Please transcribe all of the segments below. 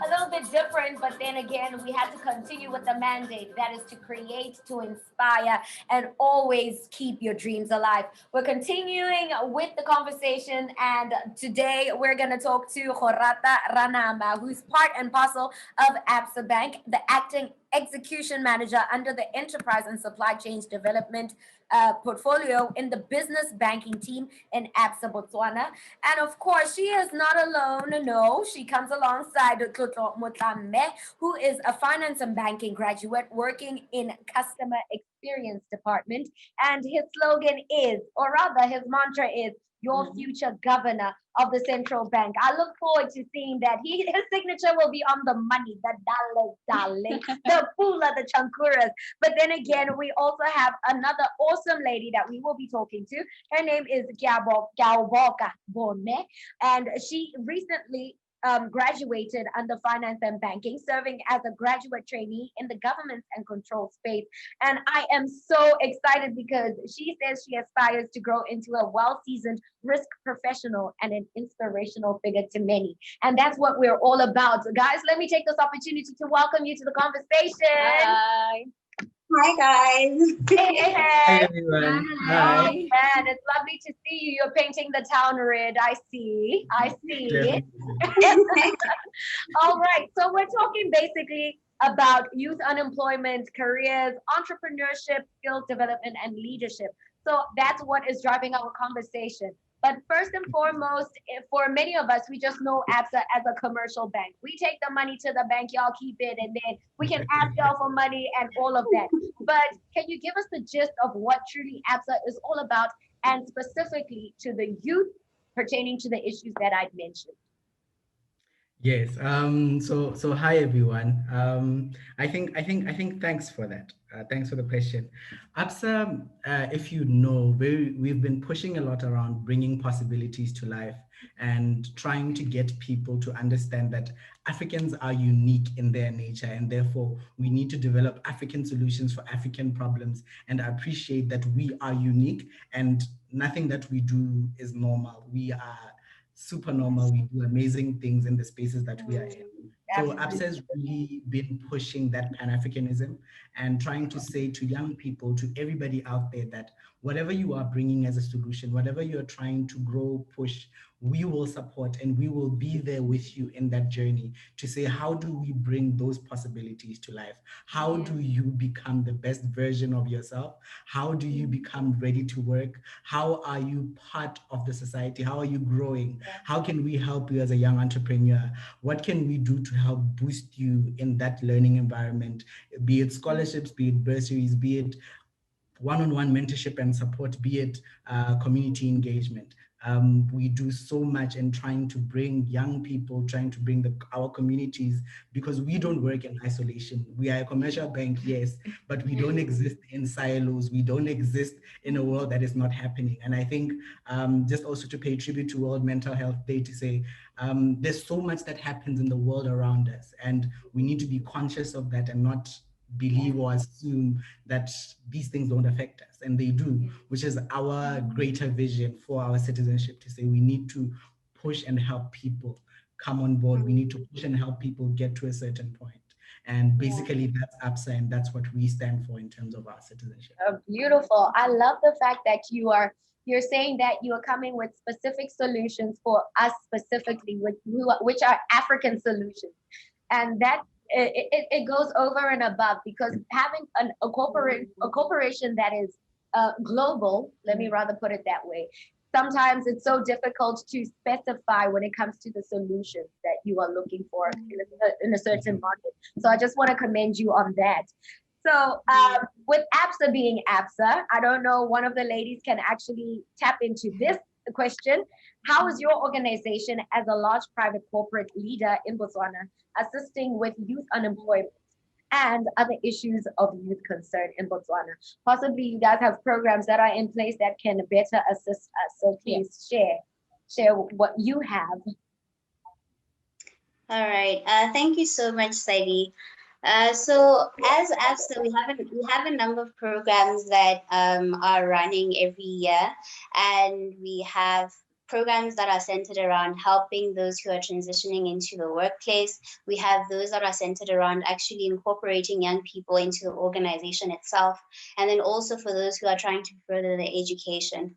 a little bit different, but then again, we had to continue with the mandate that is to create, to inspire, and always keep your dreams alive. We're continuing with the conversation, and today we're going to talk to Horata Ranama, who's part and parcel of Absa Bank, the acting execution manager under the enterprise and supply chain development portfolio in the business banking team in Absa, Botswana. And of course, she is not alone. No, she comes alongside Tlotlo Motame, who is a finance and banking graduate working in customer experience department. And his slogan is, or rather, his mantra is, your future governor of the central bank. I look forward to seeing that. His signature will be on the money, the dollars, darling, the pula, the chankuras. But then again, we also have another awesome lady that we will be talking to. Her name is Gaoboka Bone, and she recently graduated under finance and banking, serving as a graduate trainee in the governance and control space. And I am so excited because she says she aspires to grow into a well seasoned risk professional and an inspirational figure to many. And that's what we're all about. So guys, let me take this opportunity to welcome you to the conversation. Hi. Hi guys. Hey, Hi hey. everyone. Oh Hi. man, it's lovely to see you. You're painting the town red. I see. I see. Definitely. All right. So we're talking basically about youth unemployment, careers, entrepreneurship, skills development, and leadership. So that's what is driving our conversation. But first and foremost, for many of us, we just know Absa as a commercial bank. We take the money to the bank, y'all keep it, and then we can ask y'all for money and all of that. But can you give us the gist of what truly Absa is all about, and specifically to the youth pertaining to the issues that I've mentioned? Yes. So hi everyone. I think thanks for that. Thanks for the question. Absa, if you know, we've been pushing a lot around bringing possibilities to life and trying to get people to understand that Africans are unique in their nature, and therefore we need to develop African solutions for African problems and appreciate that we are unique and nothing that we do is normal. We are super normal. We do amazing things in the spaces that we are in. So Absolutely. APSA has really been pushing that Pan-Africanism and trying to say to young people, to everybody out there, that whatever you are bringing as a solution, whatever you're trying to grow, push, we will support and we will be there with you in that journey to say, how do we bring those possibilities to life? How do you become the best version of yourself? How do you become ready to work? How are you part of the society? How are you growing? How can we help you as a young entrepreneur? What can we do to help boost you in that learning environment, be it scholarships, be it bursaries, be it one-on-one mentorship and support, be it community engagement. We do so much in trying to bring young people, trying to bring our communities, because we don't work in isolation. We are a commercial bank, yes, but we don't exist in silos. We don't exist in a world that is not happening. And I think just also to pay tribute to World Mental Health Day, to say there's so much that happens in the world around us, and we need to be conscious of that and not believe or assume that these things don't affect us, and they do, which is our greater vision for our citizenship, to say we need to push and help people come on board. We need to push and help people get to a certain point. And basically that's APSA, and that's what we stand for in terms of our citizenship. Beautiful. I love the fact that you're saying that you are coming with specific solutions for us specifically, which are African solutions, and that it goes over and above, because having a corporation that is global, let me rather put it that way, sometimes it's so difficult to specify when it comes to the solutions that you are looking for in a certain market. So I just want to commend you on that. So with ABSA being ABSA, I don't know, one of the ladies can actually tap into this question. How is your organization as a large private corporate leader in Botswana assisting with youth unemployment and other issues of youth concern in Botswana? Possibly you guys have programs that are in place that can better assist us. So please share what you have. All right. Thank you so much, Sadie. So as ABSA, we have a number of programs that are running every year, and we have programs that are centered around helping those who are transitioning into the workplace. We have those that are centered around actually incorporating young people into the organization itself. And then also for those who are trying to further their education.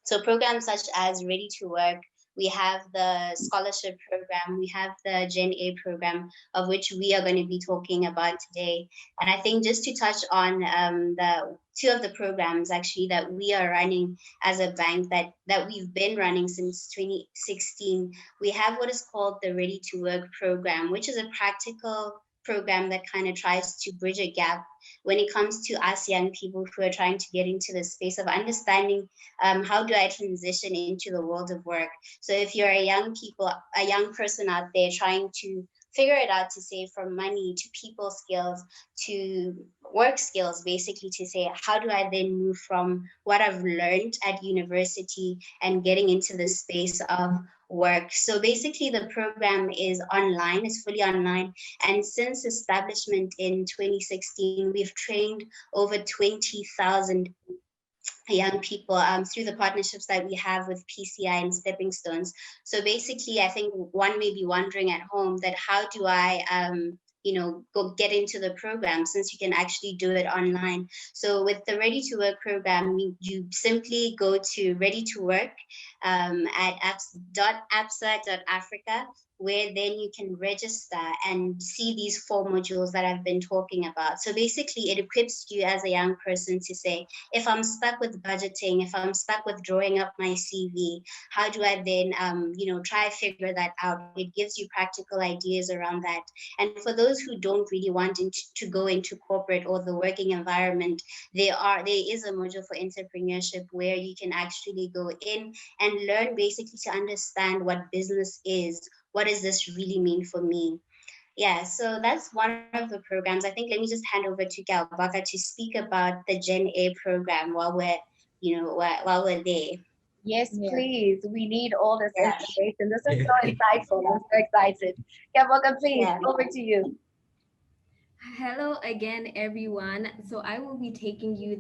So programs such as Ready to Work, we have the scholarship program, we have the Gen A program, of which we are going to be talking about today. And I think just to touch on the two of the programs actually that we are running as a bank that we've been running since 2016, we have what is called the Ready to Work program, which is a practical program that kind of tries to bridge a gap when it comes to us young people who are trying to get into the space of understanding how do I transition into the world of work. So if you're a young person out there trying to figure it out, to say from money to people skills to work skills, basically to say how do I then move from what I've learned at university and getting into the space of work. So basically the program is online, is fully online, and since establishment in 2016 we've trained over 20,000 young people through the partnerships that we have with PCI and Stepping Stones. So basically, I think one may be wondering at home that how do I, go get into the program since you can actually do it online. So with the Ready to Work program, you simply go to Ready to Work at apsa.africa, where then you can register and see these 4 modules that I've been talking about. So basically, it equips you as a young person to say, if I'm stuck with budgeting, if I'm stuck with drawing up my CV, how do I then, try to figure that out? It gives you practical ideas around that. And for those who don't really want to go into corporate or the working environment, there is a module for entrepreneurship where you can actually go in and learn basically to understand what business is. What does this really mean for me? Yeah, so that's one of the programs. I think let me just hand over to Galbaka to speak about the Gen A program while we're there. Yes, Yeah. please. We need all this Yeah. information. This is Yeah. so insightful. I'm so excited. Welcome, please. Yeah. Over to you. Hello again, everyone. So I will be taking you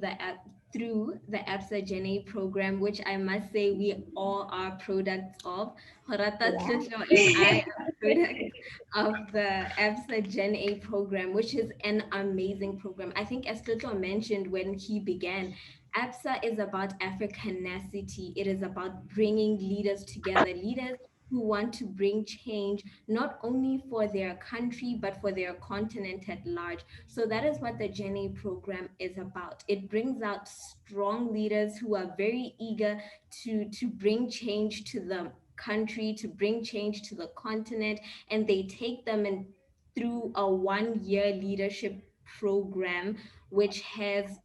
through the Absa Gen A program, which I must say we all are products of. Horata Tlhotlo and I are products of the Absa Gen A program, which is an amazing program. I think as Tlhotlo mentioned when he began, Absa is about Africanacity. It is about bringing leaders together, leaders who want to bring change not only for their country but for their continent at large. So that is what the Gen A program is about. It brings out strong leaders who are very eager to bring change to the country, to bring change to the continent, and they take them and through a 1 year leadership program which has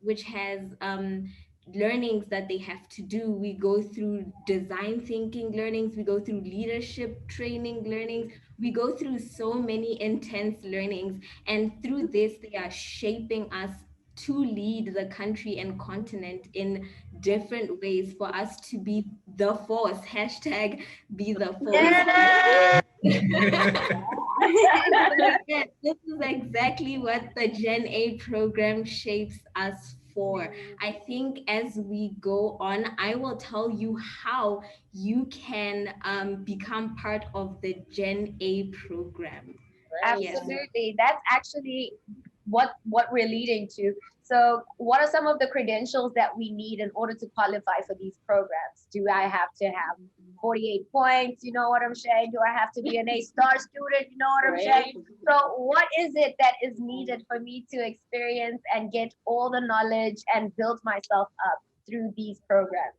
learnings that they have to do. We go through design thinking learnings, we go through leadership training learnings, we go through so many intense learnings. And through this, they are shaping us to lead the country and continent in different ways for us to be the force. Hashtag be the force. Yeah. So again, this is exactly what the Gen A program shapes us for. I think as we go on, I will tell you how you can become part of the Gen A program. Yes. Absolutely. That's actually what we're leading to. So, what are some of the credentials that we need in order to qualify for these programs? Do I have to have 48 points? You know what I'm saying? Do I have to be an A-star student? You know what I'm saying? So, what is it that is needed for me to experience and get all the knowledge and build myself up through these programs?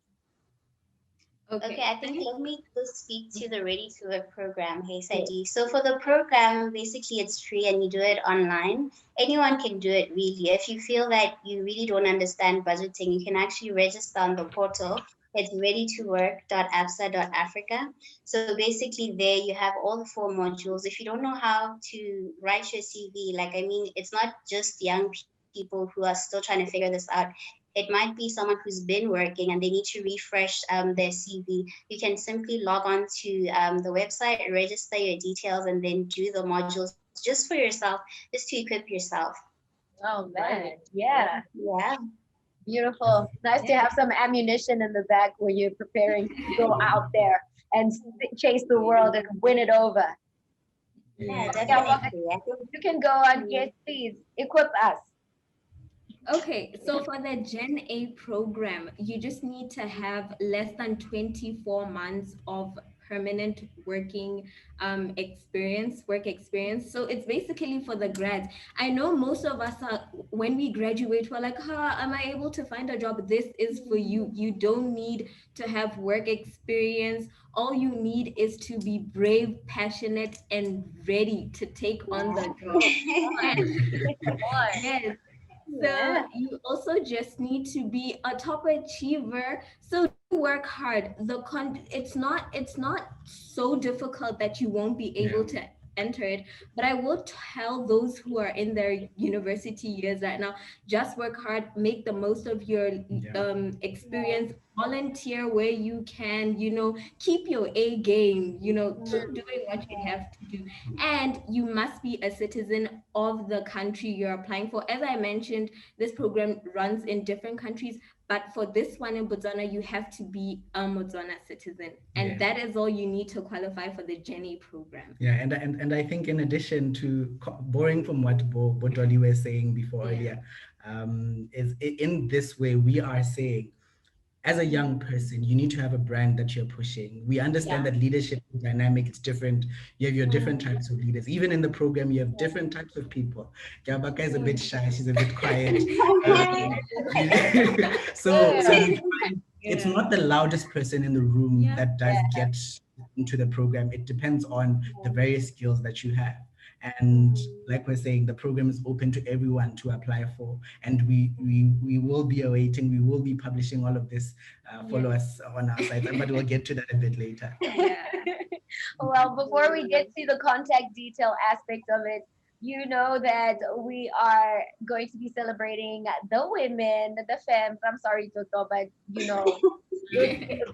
Okay, I think let me just speak to the Ready to Work program. Hey, Saidi. So for the program, basically it's free and you do it online. Anyone can do it really. If you feel that you really don't understand budgeting, you can actually register on the portal. It's readytowork.absa.africa. So basically there you have all the 4 modules. If you don't know how to write your CV, it's not just young people who are still trying to figure this out. It might be someone who's been working and they need to refresh their CV. You can simply log on to the website, register your details, and then do the modules just for yourself, just to equip yourself. Oh man, yeah. Yeah. Beautiful. Nice to have some ammunition in the back when you're preparing to go out there and chase the world and win it over. Yeah, Yeah, definitely. well, I think you can go on, yes, please equip us. Okay, so for the Gen A program, you just need to have less than 24 months of permanent work experience. So it's basically for the grads. I know most of us are, when we graduate, we're like, am I able to find a job? This is for you. You don't need to have work experience. All you need is to be brave, passionate, and ready to take on the job. And yes, so yeah. you also just need to be a top achiever. So do work hard. It's not so difficult that you won't be Yeah. able to enter it. But I will tell those who are in their university years right now, just work hard, make the most of your Yeah. experience, volunteer where you can, keep your A game, keep doing what you have to do. And you must be a citizen of the country you're applying for. As I mentioned, this program runs in different countries, but for this one in Botswana, you have to be a Botswana citizen. And Yeah. that is all you need to qualify for the Jenny program. Yeah, and I think in addition to borrowing from what Bodoli was saying before Yeah. earlier, in this way we are saying, as a young person, you need to have a brand that you're pushing. We understand that leadership is dynamic, it's different. You have your different types of leaders. Even in the program, you have different types of people. Gabaka is a bit shy, she's a bit quiet. So you find it's Yeah. not the loudest person in the room Yeah. that does get into the program. It depends on the various skills that you have. And like we're saying, the program is open to everyone to apply for, and we will be awaiting, we will be publishing all of this. Follow us on our site, but we'll get to that a bit later. Yeah. Well, before we get to the contact detail aspect of it, you know that we are going to be celebrating the women, the femmes. I'm sorry, Toto, but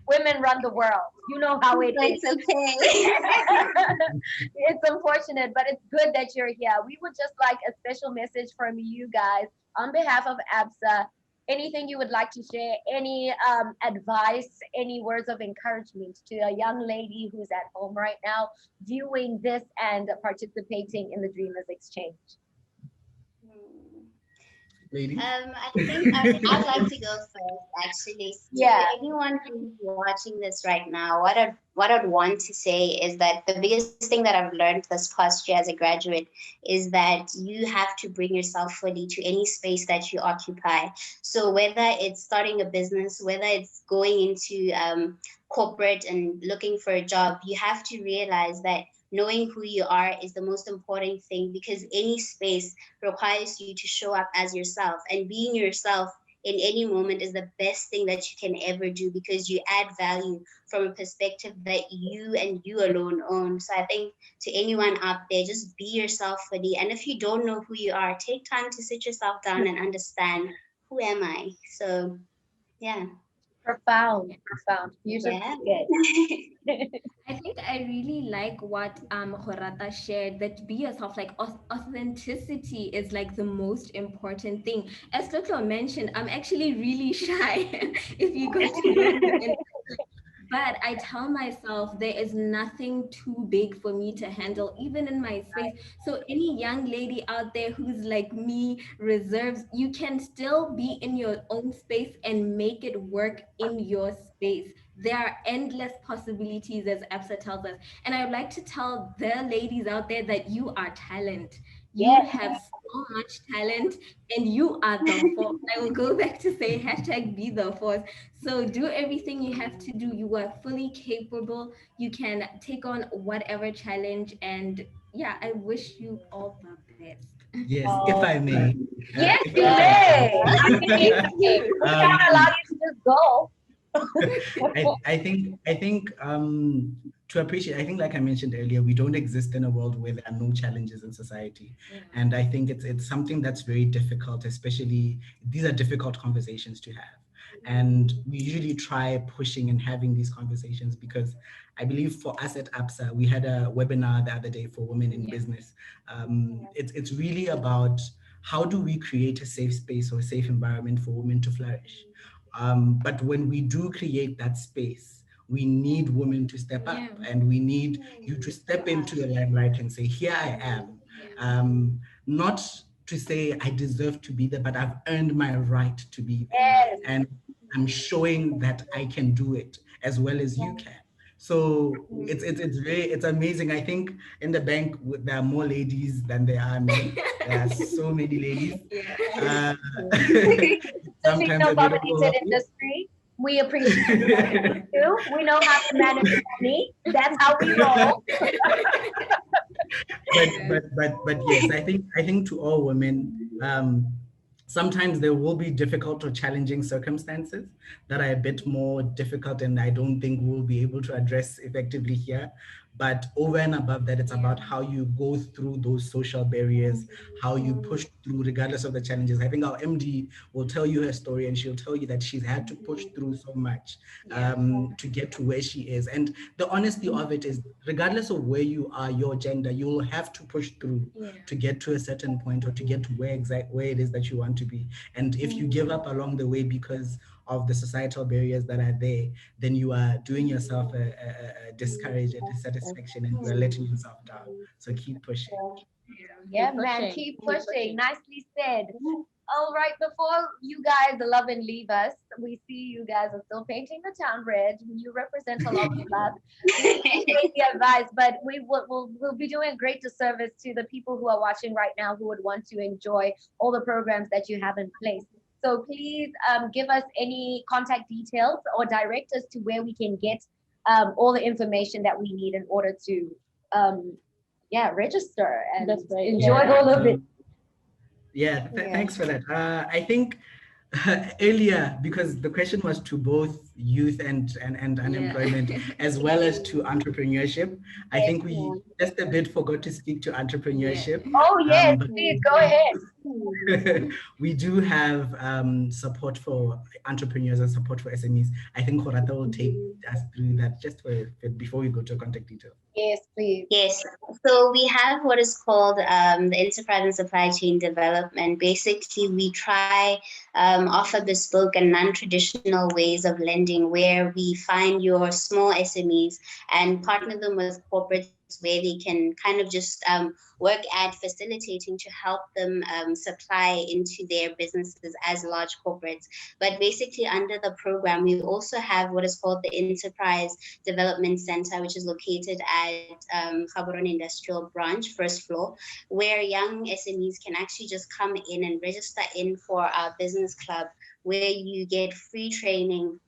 women run the world. You know how it is. It's okay. It's unfortunate, but it's good that you're here. We would just like a special message from you guys on behalf of Absa. Anything you would like to share? Any advice? Any words of encouragement to a young lady who's at home right now, viewing this and participating in the Dreamers Exchange? Ladies? I think I'd like to go first, actually. To Yeah. anyone who's watching this right now, what I'd want to say is that the biggest thing that I've learned this past year as a graduate is that you have to bring yourself fully to any space that you occupy. So whether it's starting a business, whether it's going into corporate and looking for a job, you have to realize that knowing who you are is the most important thing, because any space requires you to show up as yourself, and being yourself in any moment is the best thing that you can ever do, because you add value from a perspective that you and you alone own. So I think to anyone out there, just be yourself fully. And if you don't know who you are, take time to sit yourself down and understand, who am I? So yeah. Profound, profound. Beautiful. Yeah. Good. I think I really like what Horata shared, that be yourself, like authenticity is like the most important thing. As Toto mentioned, I'm actually really shy if you go to know me. But I tell myself there is nothing too big for me to handle, even in my space. So any young lady out there who's like me, reserves, you can still be in your own space and make it work in your space. There are endless possibilities, as Absa tells us. And I would like to tell the ladies out there that you are talent. You Yes. have so much talent, and you are the force. I will go back to say hashtag be the force. So do everything you have to do. You are fully capable. You can take on whatever challenge. And yeah, I wish you all the best. Yes, if I may. Yes, If you I may. I mean, may. we can't allow you to just go. I think to appreciate, I think like I mentioned earlier, we don't exist in a world where there are no challenges in society. Yeah. And I think it's something that's very difficult, especially these are difficult conversations to have. And we usually try pushing and having these conversations because I believe for us at Absa, we had a webinar the other day for women in business. It's really about how do we create a safe space or a safe environment for women to flourish? But when we do create that space, we need women to step up, Yeah. and we need you to step into the limelight and say, here I am. Not to say I deserve to be there, but I've earned my right to be there. Yes. And I'm showing that I can do it as well as you can. So it's amazing. I think in the bank there are more ladies than there are men. There are so many ladies. Yeah. Uh, The sometimes a bit female-dominated overwhelming. industry. We appreciate it too. We know how to manage money. That's how we roll. But yes, I think to all women, sometimes there will be difficult or challenging circumstances that are a bit more difficult, and I don't think we'll be able to address effectively here. But over and above that, it's about how you go through those social barriers, how you push through regardless of the challenges. I think our MD will tell you her story, and she'll tell you that she's had to push through so much to get to where she is. And the honesty of it is, regardless of where you are, your gender, you'll have to push through to get to a certain point, or to get to where it is that you want to be. And if you give up along the way because of the societal barriers that are there, then you are doing yourself a discourage, a dissatisfaction, and you are letting yourself down. So keep pushing. Yeah, Keep man, pushing, keep keep pushing. pushing. Nicely said. All right, before you guys love and leave us, we see you guys are still painting the town red. You represent a lot of love. We appreciate the advice, but we'll be doing a great disservice to the people who are watching right now who would want to enjoy all the programs that you have in place. So please give us any contact details or direct us to where we can get all the information that we need in order to register and That's right. enjoy Yeah. all of it. Yeah, thanks for that. I think earlier, because the question was to both youth and unemployment, as well as to entrepreneurship, I think we just a bit forgot to speak to entrepreneurship. Oh yes, But please go ahead. we do have support for entrepreneurs and support for SMEs. I think Horata will take us through that just before we go to contact details. Yes, please. Yes, so we have what is called the Enterprise and Supply Chain Development. Basically, we try offer bespoke and non-traditional ways of lending, where we find your small SMEs and partner them with corporates where they can kind of just work at facilitating to help them supply into their businesses as large corporates. But basically, under the program, we also have what is called the Enterprise Development Center, which is located at Gaborone Industrial Branch, first floor, where young SMEs can actually just come in and register in for our business club, where you get free training.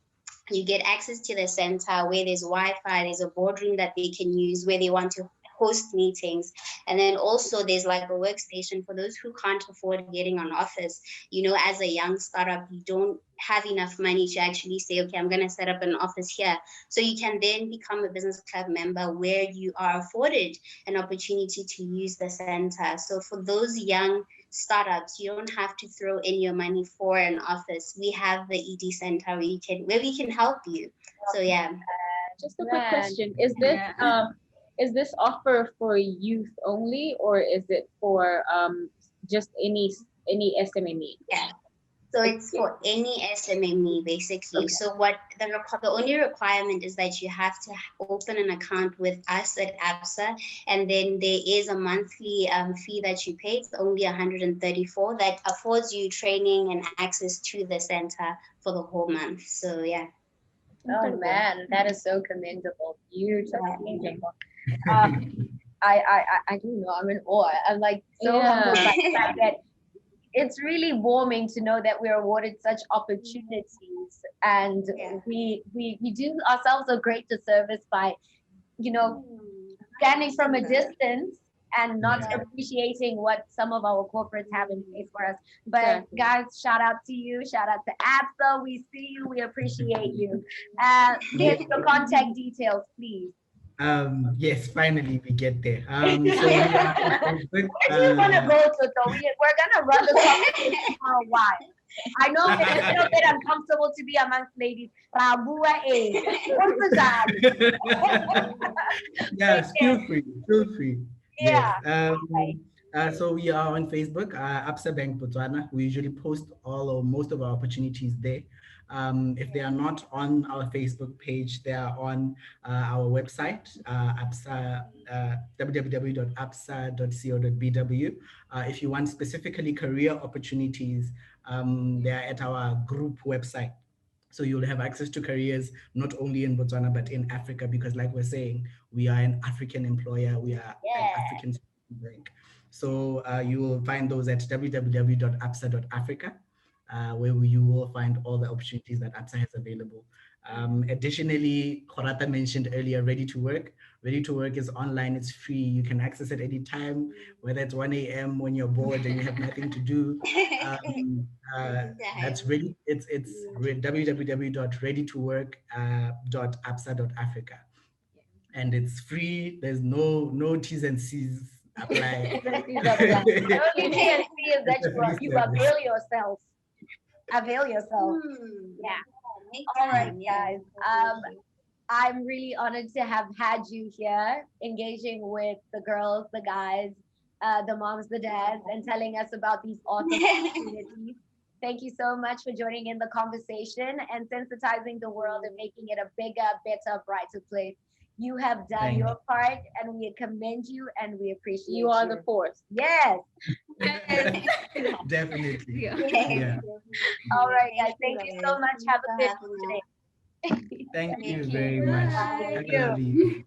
You get access to the center where there's Wi-Fi, there's a boardroom that they can use where they want to host meetings. And then also there's like a workstation for those who can't afford getting an office. You know, as a young startup, you don't have enough money to actually say, okay, I'm going to set up an office here. So you can then become a business club member where you are afforded an opportunity to use the center. So for those young startups, you don't have to throw in your money for an office. We have the ED Center where we can help you. So yeah. Just a quick question: is this offer for youth only, or is it for just any SME? Yeah. So it's for any SMME basically. Okay. So what the only requirement is that you have to open an account with us at Absa, and then there is a monthly fee that you pay. It's only 134 that affords you training and access to the center for the whole month. So yeah. Oh man, that is so commendable. Beautiful. I don't know. I'm in awe. I'm like so humbled by the fact that it's really warming to know that we're awarded such opportunities, and we do ourselves a great disservice by, standing from a distance and not appreciating what some of our corporates have in place for us. But guys, shout out to you. Shout out to Absa. We see you. We appreciate you. Give your contact details, please. Yes, finally we get there. So Where do you want to go to? We're gonna run the conversation for a while. I know it's a little bit uncomfortable to be amongst ladies. Yes, feel free. Yeah. Yes. So we are on Facebook, Absa Bank Botswana. We usually post all or most of our opportunities there. If they are not on our Facebook page, they are on our website, Absa, www.absa.co.bw. If you want specifically career opportunities, they are at our group website. So you'll have access to careers not only in Botswana but in Africa, because like we're saying, we are an African employer, we are an Yeah. African bank. So you will find those at www.absa.africa, where you will find all the opportunities that Absa has available. Additionally, Khorata mentioned earlier, Ready to Work. Ready to Work is online, it's free. You can access it anytime, whether it's 1 a.m. when you're bored and you have nothing to do. Um, that's really, it's www.readytowork.absa.africa, and it's free. There's no T's and C's apply. Please apply. The only thing I see is that It's a free you service. avail yourself. Avail yourself. Yeah. Make All right, time, yeah, guys. definitely. I'm really honored to have had you here, engaging with the girls, the guys, the moms, the dads, and telling us about these awesome opportunities. Thank you so much for joining in the conversation and sensitizing the world and making it a bigger, better, brighter place. You have done Thank your part, and we commend you and we appreciate You are the force. Yes. Yes. Definitely. Yeah. Yes, Yeah. All definitely. right, guys. Thank you Thank you so guys. much. Thanks Have a for good having day. us. Thank Thank you you. very much. Bye. Have Bye. a lovely evening.